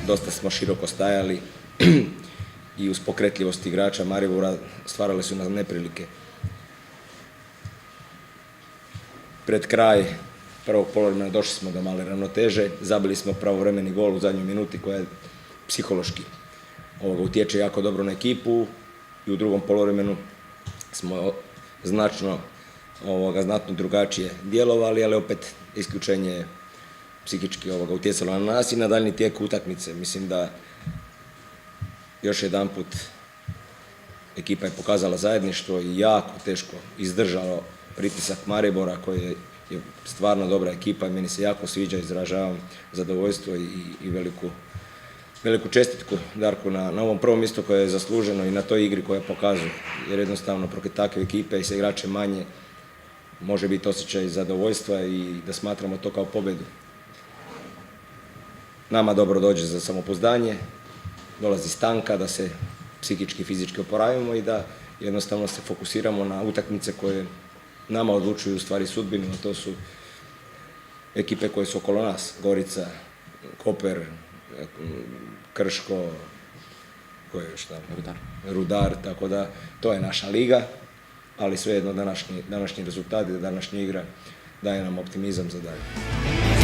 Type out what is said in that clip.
dosta smo široko stajali i uz pokretljivost igrača Maribora stvarali su nam neprilike. Pred kraj prvog poluvremena došli smo do male ravnoteže, zabili smo pravovremeni gol u zadnjoj minuti koja je psihološki utječe jako dobro na ekipu i u drugom poluvremenu smo znatno drugačije djelovali, ali opet isključenje je psihički utjecalo na nas i na daljnji tijek utakmice. Mislim da još jedanput ekipa je pokazala zajedništvo i jako teško izdržalo pritisak Maribora koji je stvarno dobra ekipa i meni se jako sviđa, izražavam zadovoljstvo i veliku čestitku Darku na ovom prvom mjestu koje je zasluženo i na toj igri koja pokazuje. Jer jednostavno protiv takve ekipe i sa igrače manje može biti osjećaj zadovoljstva i da smatramo to kao pobjedu. Nama dobro dođe za samopouzdanje, dolazi stanka da se psihički i fizički oporavimo i da jednostavno se fokusiramo na utakmice koje nama odlučuju u stvari sudbinu, a to su ekipe koje su okolo nas, Gorica, Koper, Krško, Rudar, tako da to je naša liga, ali svejedno današnji rezultat i današnja igra daje nam optimizam za dalje.